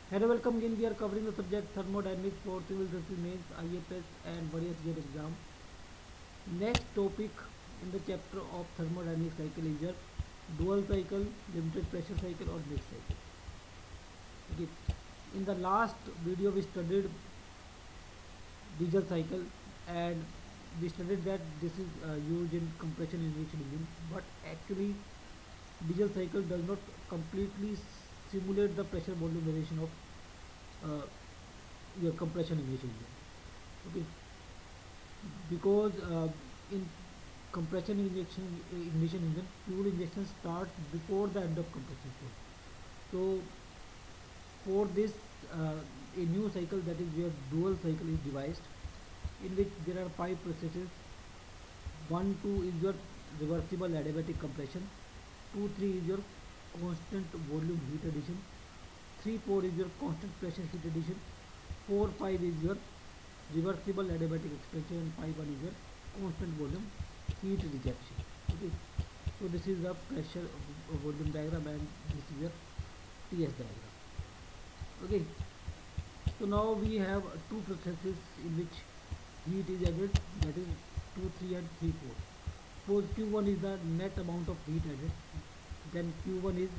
Hello, welcome again. We are covering the subject thermodynamics for civil service mains, IFS, and various gate exam. Next topic in the chapter of thermodynamic cycle is your dual cycle, limited pressure cycle, or mixed cycle. Okay. In the last video, we studied diesel cycle and we studied that this is used in compression enriched engine, but actually diesel cycle does not completely simulate the pressure volume variation of your compression enriched engine. Okay, because in compression ignition engine, fuel injection starts before the end of compression stage. So for this, a new cycle, that is where dual cycle is devised, in which there are five processes. 1 2 is your reversible adiabatic compression, 2 3 is your constant volume heat addition, 3 4 is your constant pressure heat addition, 4 5 is your reversible adiabatic expansion, and 5 1 is your constant volume heat rejection. Okay, so this is the pressure volume diagram, and this is your TS diagram. Okay, so now we have two processes in which heat is added, that is 2 3 and 3 4. Suppose Q1 is the net amount of heat added, then Q1 is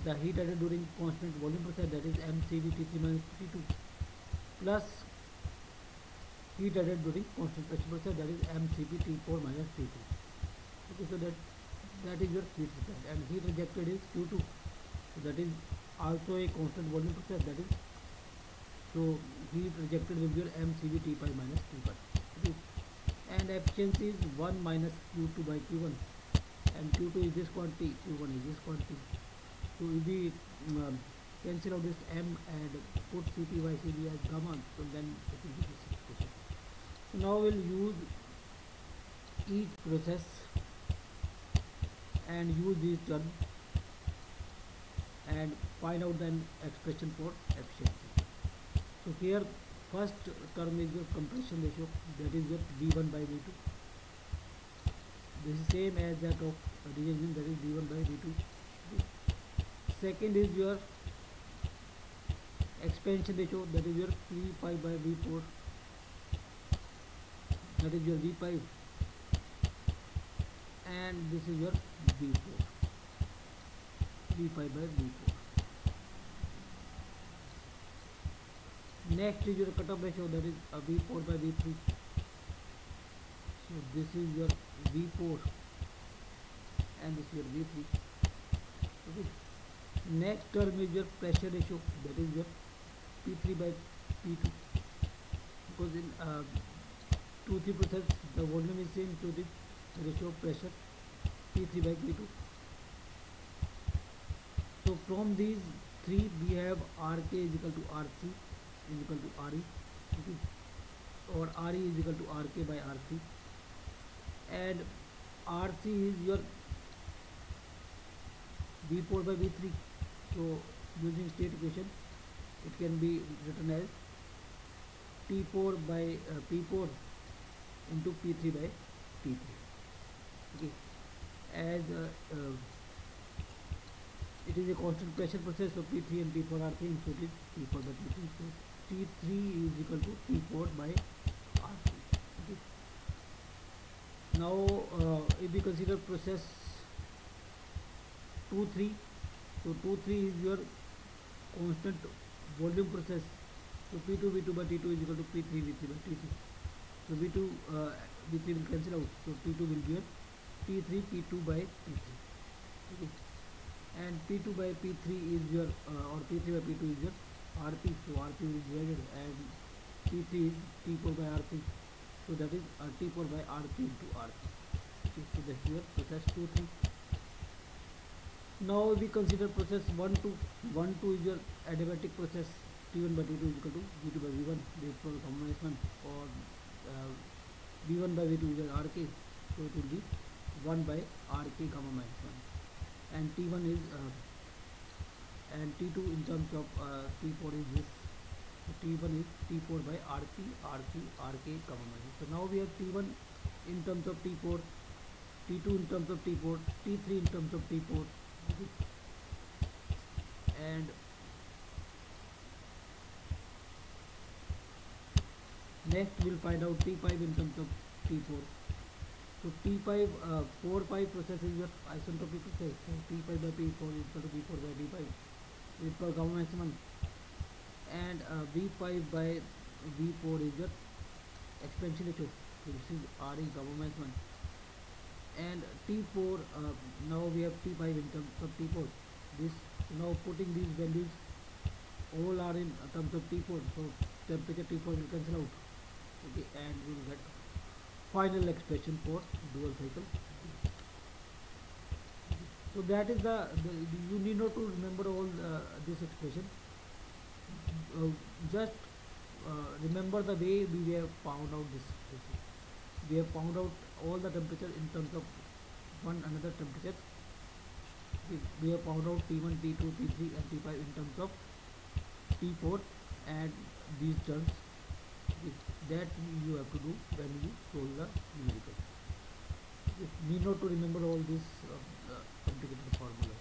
the heat added during constant volume process, that is MCV T3 minus T2, plus heat added during constant pressure process, that is MCP T4 minus T2. Okay, so that is your heat supply, and heat rejected is Q2, so that is also a constant volume process, that is, so heat rejected will be your MCV T5 minus T5. Okay, and efficiency is 1 minus Q2 by Q1, and Q2 is this quantity, Q1 is this quantity. So if we cancel out this M and put Cp by Cv as gamma, so then it will be this expression. So now we'll use each process and use these terms and find out the expression for efficiency. So here first term is your compression ratio, that is your V1 by V2. This is same as that of reagent, that is V1 by V2. Second is your expansion ratio, that is your V5 by V4, that is your V5, and this is your V4, V5 by V4. Next is your cutoff ratio, that is V4 by V3. So this is your V4 and this is your V3. Okay. Next term is your pressure ratio, that is your P3 by P2, because in 2 3 process the volume is same, so the ratio of pressure P3 by P2. So from these three we have RK is equal to RC is equal to RE, okay, or RE is equal to RK by RC, and RC is your V4 by V3. So using state equation, it can be written as T4 by P4 into P3 by P3. Okay, as it is a constant pressure process, so P3 and P4 are same, so it is P4 by P3. So T3 is equal to T4 by RC. Okay. Now if we consider process 2 3, so 2 3 is your constant volume process, so P2 V2 by T2 is equal to P3 V3 by T3. So V2 V3 will cancel out, so P2 will be your P3 P2 by P3. Okay, and P2 by P3 is your or P3 by P2 is your RP, so RP is divided, and P3 is T4 by RP, so that is T4 by RP into RP. Okay, so this is your process 2 3. Now we consider process 1 2. 1 2 is your adiabatic process, T1 by T2 is equal to V2 by V1, therefore combination, or V1 by V2 is your RK, so it will be 1 by RK gamma minus 1, and T1 is and T2 in terms of T4 is this, so T1 is T4 by RC RC RK gamma minus. So now we have T1 in terms of T4, T2 in terms of T4, T3 in terms of T4. Okay. And Next we'll find out T5 in terms of T4. So T5, 4-5 process is your isentropic process. So T5 by P4 is equal to P4 by D5 is for gamma maximum, and V5 by V4 is your expansion ratio. So this is RE gamma maximum, and T4, now we have T5 in terms of T4. This, now putting these values all are in terms of T4, so temperature T4 will cancel out. Okay, and we will get final expression for dual cycle. So that is the you need not to remember all this expression. Just remember the way we have found out this expression. We have found out all the temperature in terms of one another temperature. We have found out T1, T2, T3 and T5 in terms of T4 and these terms. That you have to do when you solve the numerical. You need not to remember all these complicated formulas.